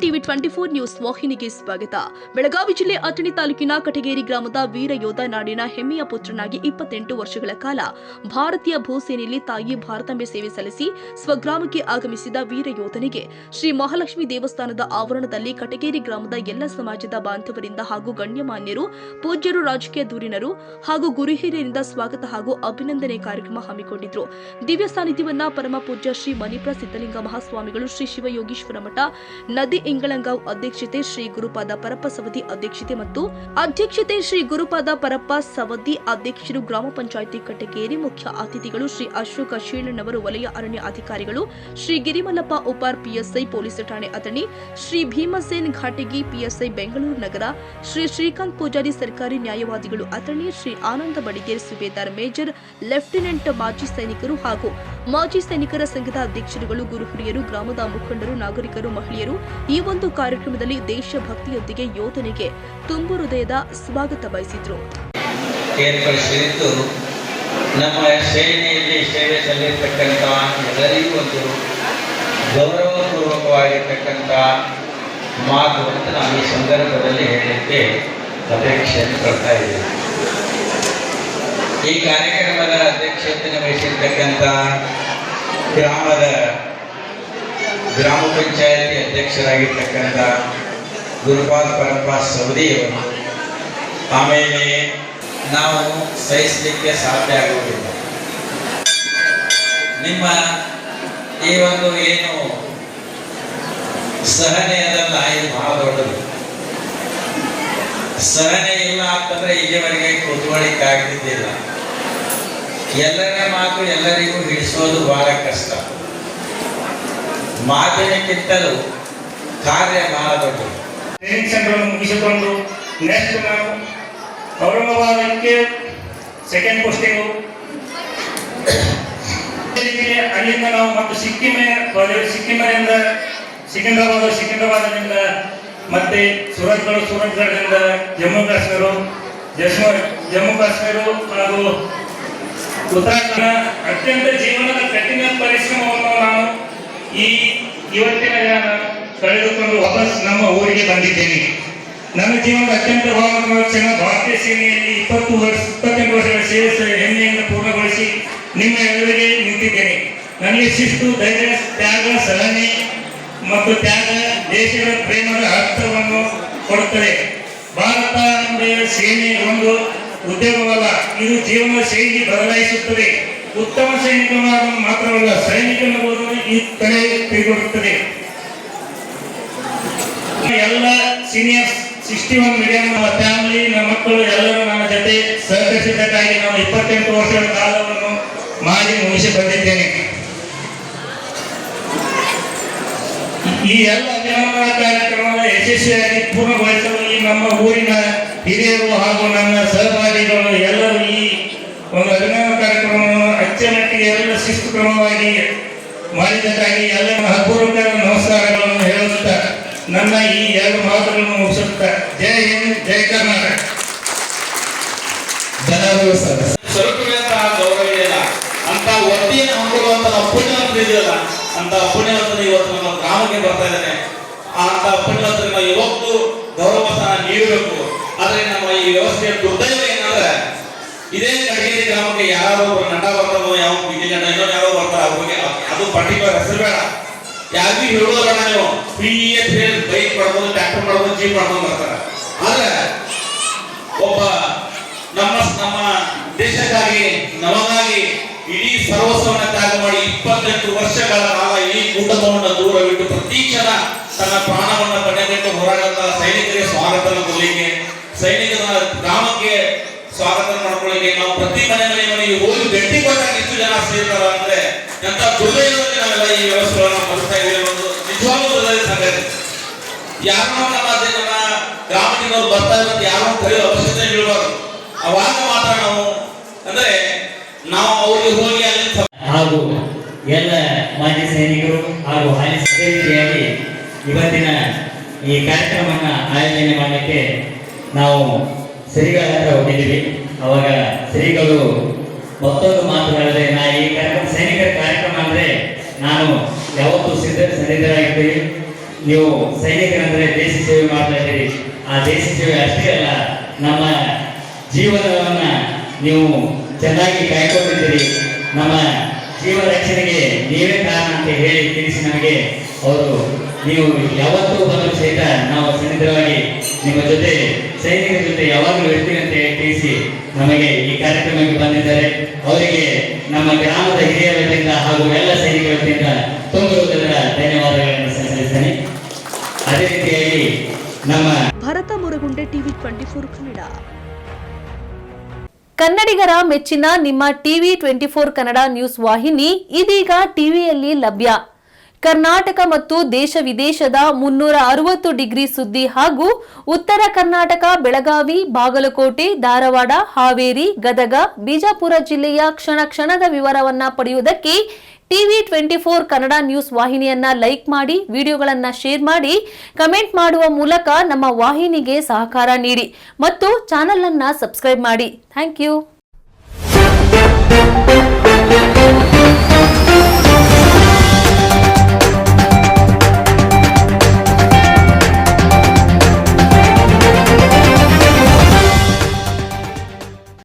TV 24 news ವಾಹಿನಿಗೆ ಸ್ವಾಗತ. ಬೆಳಗಾವಿ ಜಿಲ್ಲೆ ಅಥಣಿ ತಾಲೂಕಿನ ಕಟಗೇರಿ ಗ್ರಾಮದ ವೀರ ಯೋಧ ನಾಡಿನ ಹೆಮ್ಮೆಯ ಪುತ್ರನಾಗಿ 28 ವರ್ಷಗಳ ಕಾಲ ಭಾರತೀಯ ಭೂಸೇನೆಯಲ್ಲಿ ತಾಯಿ ಭಾರತಾಂಬೆ ಸೇವೆ ಸಲ್ಲಿಸಿ ಸ್ವಗ್ರಾಮಕ್ಕೆ ಆಗಮಿಸಿದ ವೀರ ಯೋಧನಿಗೆ ಶ್ರೀ ಮಹಾಲಕ್ಷ್ಮಿ ದೇವಸ್ಥಾನದ ಆವರಣದಲ್ಲಿ ಕಟಗೇರಿ ಗ್ರಾಮದ ಎಲ್ಲ ಸಮಾಜದ ಬಾಂಧವರಿಂದ ಹಾಗೂ ಗಣ್ಯಮಾನ್ಯರು, ಪೂಜ್ಯರು, ರಾಜಕೀಯ ಧುರೀಣರು ಹಾಗೂ ಗುರು ಹಿರಿಯರಿಂದ ಸ್ವಾಗತ ಹಾಗೂ ಅಭಿನಂದನೆ ಕಾರ್ಯಕ್ರಮ ಹಮ್ಮಿಕೊಂಡಿದ್ರು. ದಿವ್ಯ ಸಾನ್ನಿಧ್ಯವನ್ನ ಪರಮ ಪೂಜ್ಯ ಶ್ರೀ ಮಣಿಪ್ರ ಸಿದ್ದಲಿಂಗ ಮಹಾಸ್ವಾಮಿಗಳು, ಶ್ರೀ ಶಿವಯೋಗೀಶ್ವರ ಮಠ ನದಿ ಇಂಗಳಂಗಾವ್ ಅಧ್ಯಕ್ಷತೆ ಶ್ರೀ ಗುರುಪಾದ ಪರಪ್ಪ ಸವದಿ ಅಧ್ಯಕ್ಷತೆ ಶ್ರೀ ಗುರುಪಾದ ಪರಪ್ಪ ಸವದಿ ಅಧ್ಯಕ್ಷರು, ಗ್ರಾಮ ಪಂಚಾಯಿತಿ ಕಟಗೇರಿ ಮುಖ್ಯ ಅತಿಥಿಗಳು ಶ್ರೀ ಅಶೋಕ ಶೀಲಣ್ಣವರು, ವಲಯ ಅರಣ್ಯ ಅಧಿಕಾರಿಗಳು ಶ್ರೀ ಗಿರಿಮಲ್ಲಪ್ಪ ಉಪಾರ್ ಪಿಎಸ್ಐ ಪೊಲೀಸ್ ಠಾಣೆ ಅಥಣಿ, ಶ್ರೀ ಭೀಮಸೇನ್ ಘಾಟಗಿ ಪಿಎಸ್ಐ ಬೆಂಗಳೂರು ನಗರ, ಶ್ರೀ ಶ್ರೀಕಾಂತ್ ಪೂಜಾರಿ ಸರ್ಕಾರಿ ನ್ಯಾಯವಾದಿಗಳು ಅಥಣಿ, ಶ್ರೀ ಆನಂದ ಬಡಿಗೇರ್ ಸುಬೇದಾರ್ ಮೇಜರ್ ಲೆಫ್ಟಿನೆಂಟ್ ಮಾಜಿ ಸೈನಿಕರು ಹಾಗೂ ಮಾಜಿ ಸೈನಿಕರ ಸಂಘದ ಅಧ್ಯಕ್ಷರುಗಳು, ಗುರು ಹಿರಿಯರು, ಗ್ರಾಮದ ಮುಖಂಡರು, ನಾಗರಿಕರು, ಮಹಿಳೆಯರು ಈ ಒಂದು ಕಾರ್ಯಕ್ರಮದಲ್ಲಿ ದೇಶಭಕ್ತಿಯೊಂದಿಗೆ ಯೋಧನಿಗೆ ತುಂಬು ಹೃದಯದ ಸ್ವಾಗತ ಬಯಸಿದ್ರು. ನಮ್ಮ ಸೇನೆಯಲ್ಲಿ ಸೇವೆ ಸಲ್ಲಿಸತಕ್ಕಂಥ ಎಲ್ಲರಿಗೂ ಒಂದು ಗೌರವಪೂರ್ವಕವಾಗಿರ್ತಕ್ಕಂಥ ಮಾತು ಅಂತ ನಾವು ಈ ಸಂದರ್ಭದಲ್ಲಿ ಹೇಳಲಿಕ್ಕೆ ಅಪೇಕ್ಷೆ ಪಡ್ತಾ ಇದ್ದೀವಿ. ಈ ಕಾರ್ಯಕ್ರಮದ ಅಧ್ಯಕ್ಷತೆಯನ್ನು ವಹಿಸಿರ್ತಕ್ಕಂಥ ಗ್ರಾಮ ಪಂಚಾಯತಿ ಅಧ್ಯಕ್ಷರಾಗಿರ್ತಕ್ಕಂಥ ಗುರುಪಾದ ಪರಪ್ಪ ಸವದಿಯವರು, ಆಮೇಲೆ ನಾವು ಸಹಿಸಲಿಕ್ಕೆ ಸಾಧ್ಯ ಆಗುವುದಿಲ್ಲ. ನಿಮ್ಮ ಈ ಒಂದು ಏನು ಸಹನೆ ಅದಲ್ಲ, ಇದು ಬಹಳ ದೊಡ್ಡದು. ಸಹನೆ ಇಲ್ಲ ಅಂತಂದ್ರೆ ಇಲ್ಲಿವರೆಗೆ ಕೂತ್ಕೊಳ್ಳಿಕ್ಕೆ ಆಗ್ತಿದ್ದಿಲ್ಲ. ಎಲ್ಲರ ಮಾತು ಎಲ್ಲರಿಗೂ ಹಿಡಿಸೋದು ಬಹಳ ಕಷ್ಟ. ಮಾತಿನಕ್ಕಿಂತಲೂ ಕಾರ್ಯ ಬಹಳ ದೊಡ್ಡದು. ಟ್ರೈನಿಂಗ್ ಸೆಂಟರ್ ಮುಗಿಸಿಕೊಂಡು ನೆಕ್ಸ್ಟ್ ನಾವು ಔರಂಗಾಬಾದಕ್ಕೆ ಸೆಕೆಂಡ್ ಪೋಸ್ಟಿಂಗು, ಅಲ್ಲಿಂದ ನಾವು ಮತ್ತು ಸಿಕ್ಕಿಮರಿಂದ ಸಿಕಿಂದ್ರಾಬಾದ್ನಿಂದ ಮತ್ತೆ ಸೂರತ್ಗಢದಿಂದ ಜಮ್ಮು ಕಾಶ್ಮೀರ ಹಾಗೂ ಉತ್ತರಾಖಂಡ. ಅತ್ಯಂತ ಜೀವನದ ಕಠಿಣ ಪರಿಶ್ರಮವನ್ನು ನಾನು ಇವತ್ತಿನ ದಿನ ಕಳೆದುಕೊಂಡು ವಾಪಸ್ ನಮ್ಮ ಊರಿಗೆ ಬಂದಿದ್ದೇನೆ. ನನ್ನ ಜೀವನದ ಅತ್ಯಂತ ಭಾವನಾತ್ಮಕ ಕ್ಷಣ ಭಾರತೀಯ ಸೇನೆಯಲ್ಲಿ 28 ವರ್ಷಗಳ ಸೇವೆ ಹೆಮ್ಮೆಯಿಂದ ಪೂರ್ಣಗೊಳಿಸಿ ನಿಮ್ಮ ಎದುರಿಗೆ ನಿಂತಿದ್ದೇನೆ. ನನಗೆ ಶಿಸ್ತು, ಧೈರ್ಯ, ತ್ಯಾಗ, ಸಹನೆ ಮತ್ತು ತ್ಯಾಗ ದೇಶದ ಪ್ರೇಮದ ಅರ್ಥವನ್ನು ಕೊಡುತ್ತದೆ. ಭಾರತಾಂಬೆಯ ಸೇನೆ ಒಂದು ಉದ್ಯೋಗವಲ್ಲ, ಇದು ಜೀವನ ಶೈಲಿ ಬದಲಾಯಿಸುತ್ತದೆ. ಉತ್ತಮ ಸೈನಿಕನಾಗುವುದು ಮಾತ್ರವಲ್ಲ, ಸೈನಿಕನಾಗುವುದು ಈ ಕಡೆ ಕೈಗೊಳ್ಳುತ್ತದೆ. ಎಲ್ಲ ಸೀನಿಯರ್ 61 ಮೀಡಿಯಂ ನಮ್ಮ ಫ್ಯಾಮಿಲಿ, ನಮ್ಮ ಮಕ್ಕಳು ಎಲ್ಲರೂ ನನ್ನ ಜೊತೆ ಸಹಕರಿಸಿದ್ದಕ್ಕಾಗಿ ನಾನು 28 ವರ್ಷಗಳ ಕಾಲವನ್ನು ಮಾಡಿ ಮುಗಿಸಿ ಬಂದಿದ್ದೇನೆ. ಈ ಎಲ್ಲ ಅಭಿನಂದನಾ ಕಾರ್ಯಕ್ರಮದ ಯಶಸ್ವಿಯಾಗಿ ಪೂರ್ಣಗೊಳಿಸಲು ಈ ನಮ್ಮ ಊರಿನ ಹಿರಿಯರು ಹಾಗೂ ನನ್ನ ಸಹಪಾಠಿಗಳು ಎಲ್ಲರೂ ಈ ಒಂದು ಅಭಿನಂದನಾ ಕಾರ್ಯಕ್ರಮವನ್ನು ಅಚ್ಚುಕಟ್ಟಾಗಿ ಎಲ್ಲ ಶಿಸ್ತು ಕ್ರಮವಾಗಿ ಮಾಡಿದ್ದಕ್ಕಾಗಿ ಎಲ್ಲ ಹೃತ್ಪೂರ್ವಕ ನಮಸ್ಕಾರಗಳನ್ನು ಹೇಳುತ್ತಾ ನನ್ನ ಈ 2 ಮಾತುಗಳನ್ನು ಮುಗಿಸುತ್ತಾ ಜೈ ಹಿಂದ್, ಜೈ ಕರ್ನಾಟಕ. ಜನರು ಸ್ವರೂಪದಂತಹ ಗೌರವ ಇದೆಯಲ್ಲ ಅಂತ ಒತ್ತಿಯನ್ನು ಹೊಂದಿರುವಂತ ಪುಣ್ಯವಂತರು ಇದೆಯಲ್ಲ ಅಂತ ಪುಣ್ಯವಂತರು ಇವತ್ತು ನಮ್ಮ ಗ್ರಾಮಕ್ಕೆ ಬರ್ತಾ ಇದ್ದಾನೆ. ಅಂತ ಪುಣ್ಯವಂತರಿಗೆ ನಾವು ಇವತ್ತು ಗೌರವ ಸ್ಥಾನ ನೀಡಬೇಕು. ಆದ್ರೆ ನಮ್ಮ ಈ ವ್ಯವಸ್ಥೆಯ ದುರ್ದೈವ ಏನಂದ್ರೆ ಇದೇ ಕಟಗೇರಿ ಗ್ರಾಮಕ್ಕೆ ಯಾರೋ ಒಬ್ಬರು ನಟ ಬರ್ತಾರೋ, ಯಾವ ಬಿಜಿ ನಟ ಇನ್ನೊಂದು ಯಾರೋ ಬರ್ತಾರೆ, ಅವ್ರಿಗೆ ಅದು ಪರ್ಟಿಕ್ಯುಲರ್ ಹೆಸರು ಬೇಡ, ಯಾರಿಗೂ ಹೇಳೋದ್ರ ನೀವು ಬೈಕ್ ಮಾಡ್ಬೋದು, ಟ್ರ್ಯಾಕ್ಟರ್ ಮಾಡ್ಬೋದು, ಜೀಪ್ ಮಾಡ್ಕೊಂಡು ಬರ್ತಾರೆ. ಆದ್ರೆ ಒಬ್ಬ ನಮ್ಮ ದೇಶಕ್ಕಾಗಿ ನಮಗಾಗಿ ಇಡೀ ಸರ್ವಸ್ವವನ್ನು ತ್ಯಾಗ ಮಾಡಿ 28 ವರ್ಷಗಳ ಕಾಲ ಈ ಕುಟುಂಬವನ್ನು ದೂರವಿಟ್ಟು ಪ್ರತಿ ಕ್ಷಣ ತನ್ನ ಪ್ರಾಣವನ್ನು ಪಡೆದಿಟ್ಟು ಹೋರಾಡುವಂತಹ ಸೈನಿಕರಿಗೆ ಸ್ವಾಗತ ಕೊಡಲಿಕ್ಕೆ, ಸೈನಿಕರ ಗ್ರಾಮಕ್ಕೆ ಸ್ವಾಗತ ಮಾಡ್ಕೊಳ್ಳಿಕ್ಕೆ ನಾವು ಪ್ರತಿ ಮನೆಗೆ ಹೋಗಿ ಭೇಟಿ ಕೊಟ್ಟಾಗ ಎಷ್ಟು ಜನ ಸೇರ್ತಾರ ಅಂದ್ರೆ ಎಂತ ದುರ್ದೈವದಲ್ಲಿ ನಾವೆಲ್ಲ ಈ ವ್ಯವಸ್ಥೆಗಳನ್ನು ಬಳಸ್ತಾ ಇದ್ದೀವಿ ಅನ್ನೋದು ನಿಜವಾಗ್ಲೂ ಹೃದಯದ ಸಂಗತಿ. ಯಾರನ್ನೋ ನಮ್ಮ ಗ್ರಾಮದಿಂದ ಬರ್ತಾ ಇರೋದು ಯಾರೋ ಕರೆಯೋ ಅವಶ್ಯಕತೆ ಇರಬಾರ್ದು. ಅವಾಗ ಮಾತ್ರ ನಾವು ಅಂದ್ರೆ ನಾವು ಅವ್ರಿಗೆ ಹೋಗಿ ಅಲ್ಲಿ ಹಾಗೂ ಎಲ್ಲ ಮಾಜಿ ಸೈನಿಕರು ಹಾಗೂ ಹಾಲಿ ಸದಸ್ಯರಾಗಿ ಇವತ್ತಿನ ಈ ಕಾರ್ಯಕ್ರಮವನ್ನ ಆಯೋಜನೆ ಮಾಡಲಿಕ್ಕೆ ನಾವು ಶ್ರೀಗಳ ಹತ್ರ ಹೋಗಿದ್ದೀವಿ. ಅವಾಗ ಶ್ರೀಗಳು ಮತ್ತೊಂದು ಮಾತು ಹೇಳಿದ್ರೆ, ನಾ ಈ ಕಾರ್ಯಕ್ರಮ ಸೈನಿಕರ ಕಾರ್ಯಕ್ರಮ ಅಂದ್ರೆ ನಾನು ಯಾವತ್ತೂ ಸಿದ್ಧರಾಗಿರ್ತೀವಿ. ನೀವು ಸೈನಿಕರಂದ್ರೆ ದೇಶ ಸೇವೆ ಮಾಡ್ತಾ ಇದ್ದೀರಿ. ಆ ದೇಶ ಸೇವೆ ಅಷ್ಟೇ ಅಲ್ಲ, ನಮ್ಮ ಜೀವನವನ್ನ ನೀವು ಚೆನ್ನಾಗಿ ಕಾಯ್ಕೊಂಡಿದ್ದೀರಿ. ನಮ್ಮ ಜೀವ ರಕ್ಷಣೆಗೆ ನೀವೇ ಕಾರಣ ಅಂತ ಹೇಳಿ ತಿಳಿಸಿ ನಮಗೆ ಅವರು ನೀವು ಯಾವತ್ತೂ ಬಂದರೂ ಸಹಿತ ನಾವು ಸನ್ನಿಧವಾಗಿ ನಿಮ್ಮ ಜೊತೆ ಸೈನಿಕರ ಜೊತೆ ಯಾವಾಗಲೂ ಇರ್ತೀವಿ ಅಂತ ಹೇಳಿ ತಿಳಿಸಿ ನಮಗೆ ಈ ಕಾರ್ಯಕ್ರಮಕ್ಕೆ ಬಂದಿದ್ದಾರೆ. ಅವರಿಗೆ ನಮ್ಮ ಗ್ರಾಮದ ಹಿರಿಯರ ವತಿಯಿಂದ ಹಾಗೂ ಎಲ್ಲ ಸೈನಿಕರ ವತಿಯಿಂದ ತುಂಬುವುದರ ಧನ್ಯವಾದಗಳನ್ನು ಸಲ್ಲಿಸ್ತೇನೆ. ಅದೇ ರೀತಿಯಾಗಿ ನಮ್ಮ ಭರತ ಮುರಗುಂಡೆ ಟಿವಿ 24 ಕನ್ನಡ. ಕನ್ನಡಿಗರ ಮೆಚ್ಚಿನ ನಿಮ್ಮ ಟಿವಿ 24 ಕನ್ನಡ ನ್ಯೂಸ್ ವಾಹಿನಿ ಇದೀಗ ಟಿವಿಯಲ್ಲಿ ಲಭ್ಯ. ಕರ್ನಾಟಕ ಮತ್ತು ದೇಶ ವಿದೇಶದ 360 ಡಿಗ್ರಿ ಸುದ್ದಿ ಹಾಗೂ ಉತ್ತರ ಕರ್ನಾಟಕ, ಬೆಳಗಾವಿ, ಬಾಗಲಕೋಟೆ, ಧಾರವಾಡ, ಹಾವೇರಿ, ಗದಗ, ಬಿಜಾಪುರ ಜಿಲ್ಲೆಯ ಕ್ಷಣ ಕ್ಷಣದ ವಿವರವನ್ನ ಪಡೆಯುವುದಕ್ಕೆ ಟಿವಿ 24 ಕನ್ನಡ ನ್ಯೂಸ್ ವಾಹಿನಿಯನ್ನ ಲೈಕ್ ಮಾಡಿ, ವಿಡಿಯೋಗಳನ್ನ ಶೇರ್ ಮಾಡಿ, ಕಮೆಂಟ್ ಮಾಡುವ ಮೂಲಕ ನಮ್ಮ ವಾಹಿನಿಗೆ ಸಹಕಾರ ನೀಡಿ ಮತ್ತು ಚಾನೆಲ್ ಅನ್ನ ಸಬ್ಸ್ಕ್ರೈಬ್ ಮಾಡಿ. Thank you.